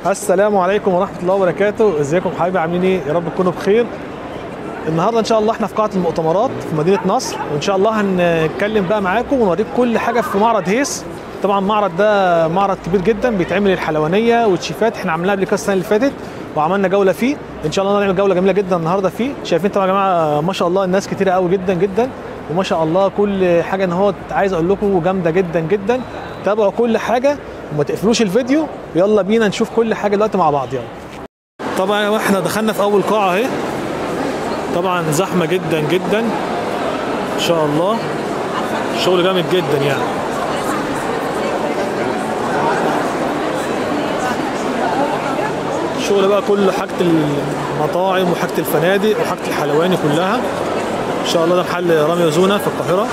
السلام عليكم ورحمة الله وبركاته. ازيكم حبايبي، عاملين ايه؟ يا رب تكونوا بخير. النهارده ان شاء الله احنا في قاعة المؤتمرات في مدينة نصر، وان شاء الله هنتكلم بقى معاكم ونوريكم كل حاجة في معرض هيس. طبعا المعرض ده معرض كبير جدا بيتعمل الحلوانية والشيفات، احنا عملناها قبل كده السنة اللي فاتت وعملنا جولة فيه. ان شاء الله هنعمل جولة جميلة جدا النهارده فيه. شايفين طبعا يا جماعة ما شاء الله الناس كتيرة قوي جدا جدا، وما شاء الله كل حاجة ان هو عايز اقول لكم جامدة جدا جدا. تابعوا كل حاجة وما تقفلوش الفيديو، يلا بينا نشوف كل حاجه دلوقتي مع بعض. يلا طبعا احنا دخلنا في اول قاعه اهي، طبعا زحمه جدا جدا ان شاء الله، شغل جامد جدا يعني. الشغل بقى كله حاجه المطاعم وحاجه الفنادق وحاجه الحلواني كلها ان شاء الله. ده محل رامي وزونه في القاهره،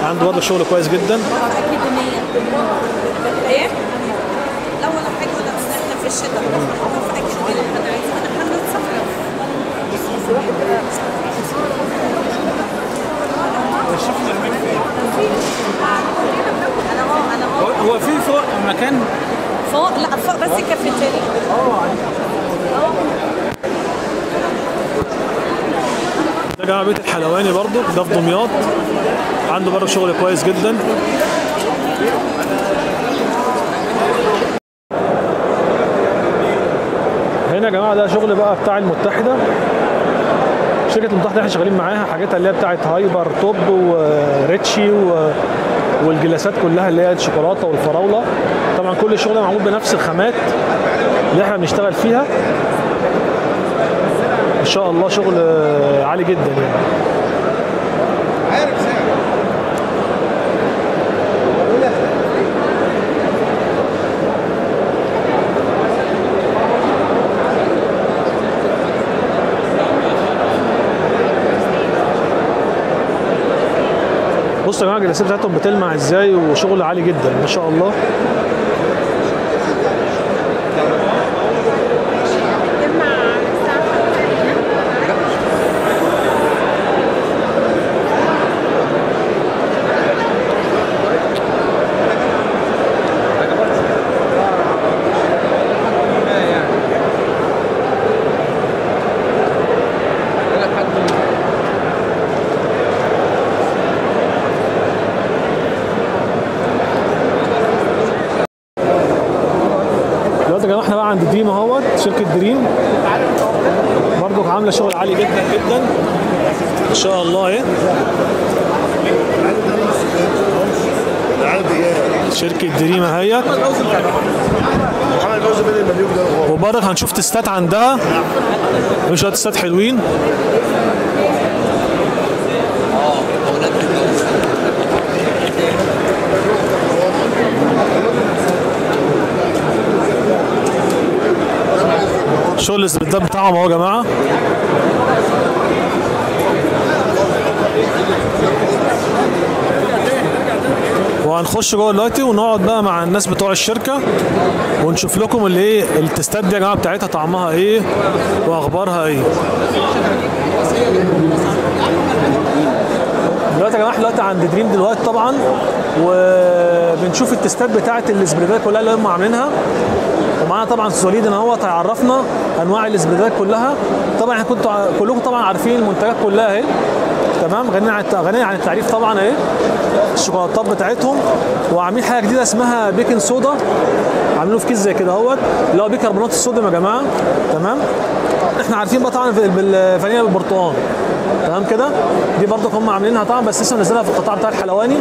عنده برضه شغل كويس جدا. ايه؟ لا ولا حاجه، ولا بس احنا في الشتاء فاكر اللي انا عايزه انا حمله صفرا. هو في فوق مكان فوق؟ لا فوق بس كافيتيريا. ده جماعة بيت الحلواني برضه، ده في دمياط، عنده برضه شغل كويس جدا. هنا يا جماعه ده شغل بقى بتاع المتحده، شركه المتحده احنا شغالين معاها حاجاتها اللي هي بتاعت هايبر توب وريتشي والجلاسات كلها اللي هي الشوكولاته والفراوله. طبعا كل الشغل معمول بنفس الخامات اللي احنا بنشتغل فيها ان شاء الله. شغل عالي جدا يعني. بصوا يا جماعه الجلاسات بتاعتهم بتلمع ازاي، وشغل عالي جدا ما شاء الله. احنا بقى عند دريم اهوت، شركه دريم برضو عامله شغل عالي جدا جدا ان شاء الله. اهي شركه دريم اهيت، وبرضك هنشوف تستات عندها، شويه تستات حلوين. شغل الاستبداد بتاعهم اهو يا جماعه. وهنخش جوه دلوقتي ونقعد بقى مع الناس بتوع الشركه ونشوف لكم اللي ايه التستات دي يا جماعه بتاعتها طعمها ايه واخبارها ايه. دلوقتي يا جماعه احنا دلوقتي عند دريم دلوقتي طبعا، وبنشوف التستات بتاعت الاسبريدات كلها اللي هم عاملينها. ومعانا طبعا سوليد ان هو هيعرفنا انواع الاسبريدات كلها. طبعا احنا كنتوا كلكم طبعا عارفين المنتجات كلها اهي، تمام. غنية عن التعريف طبعا اهي الشوكولاتات بتاعتهم. وعاملين حاجه جديده اسمها بيكنج صودا، عاملينه في كيس زي كده اهوت اللي هو بيكربونات الصوديوم يا جماعه، تمام. احنا عارفين بقى طبعا بالفانيليا بالبرتقال، تمام كده. دي برضك هم عاملينها طبعا، بس لسه منزلينها في القطاع بتاع الحلواني،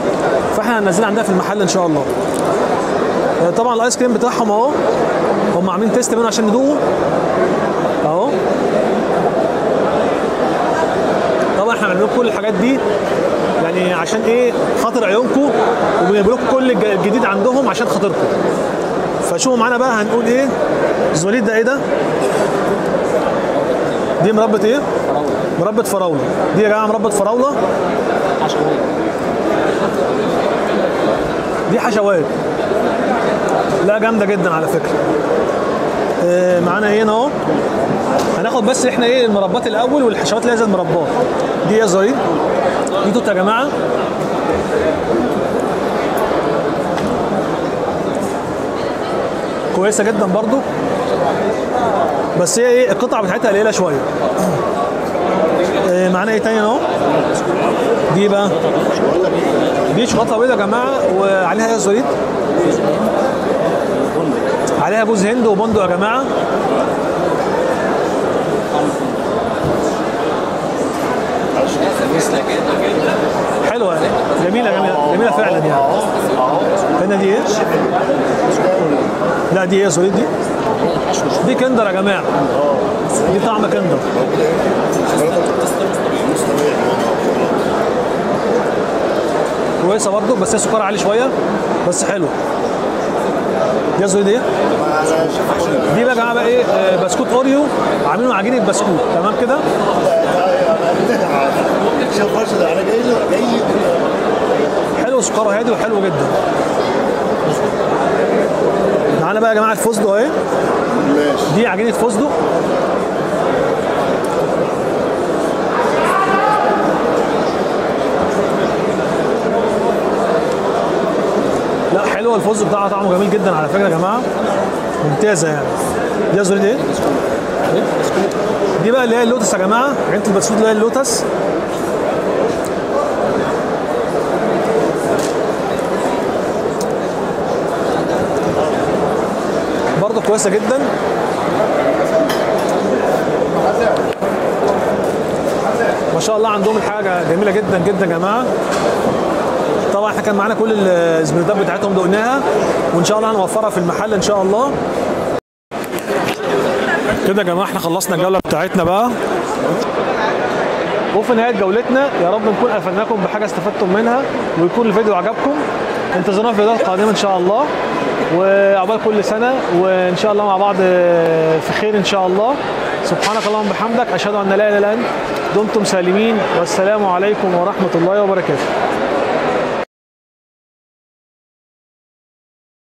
فاحنا هننزلها عندنا في المحل ان شاء الله. طبعا الايس كريم بتاعهم اهو، هم عاملين تيست منه عشان ندوقه اهو. طبعا احنا بنعمل لكم كل الحاجات دي يعني عشان ايه؟ خاطر عيونكم، وبنجيب لكم كل الجديد عندهم عشان خاطركم. فشوفوا معانا بقى هنقول ايه. الزوليد ده ايه ده؟ دي مربى ايه؟ مربى فراوله. دي يا جماعه مربى فراوله، دي حشوات، لا جامده جدا على فكره. معانا ايه هنا اهو. هناخد بس احنا ايه المربات الاول والحشوات اللي هي زي المربات دي يا زهير. دي توت يا جماعه، كويسه جدا برضو، بس هي ايه القطعه بتاعتها قليله شويه. معانا ايه تاني اهو؟ دي بقى دي شوكولاته بيضاء يا جماعه، وعليها ايه زريد، عليها جوز هند وبندق يا جماعه. حلوه يعني، جميله جميله جميله فعلا يعني. هنا دي ايه؟ لا دي ايه زريد دي؟ دي كندر يا جماعه، دي طعم كندر. كويسه برضو بس هي سكرها عالي شويه بس حلو. دي زريد ايه؟ دي بقى يا جماعه بقى ايه بسكوت اوريو عاملينه عجينه بسكوت تمام كده. حلو سكره هادي وحلو جدا. معانا بقى يا جماعه الفستق اهي، دي عجينه فستق لا حلوه الفستق بتاعها طعمه جميل جدا على فكره يا جماعه، ممتازه يعني. دي زريد ايه؟ دي بقى اللي هي اللوتس يا جماعه، عجينه البسكوت اللي هي اللوتس. برضه كويسه جدا. ما شاء الله عندهم الحاجه جميله جدا جدا يا جماعه. طبعا احنا كان معانا كل السبريدات بتاعتهم دقناها، وان شاء الله هنوفرها في المحل ان شاء الله. كده يا جماعه احنا خلصنا الجوله بتاعتنا بقى، وفي نهايه جولتنا يا رب نكون افدناكم بحاجه استفدتم منها، ويكون الفيديو عجبكم. انتظرونا في الفيديوهات القادمه ان شاء الله، وعقبال كل سنه وان شاء الله مع بعض في خير ان شاء الله. سبحانك اللهم وبحمدك، اشهد ان لا اله الا انت، دمتم سالمين، والسلام عليكم ورحمه الله وبركاته.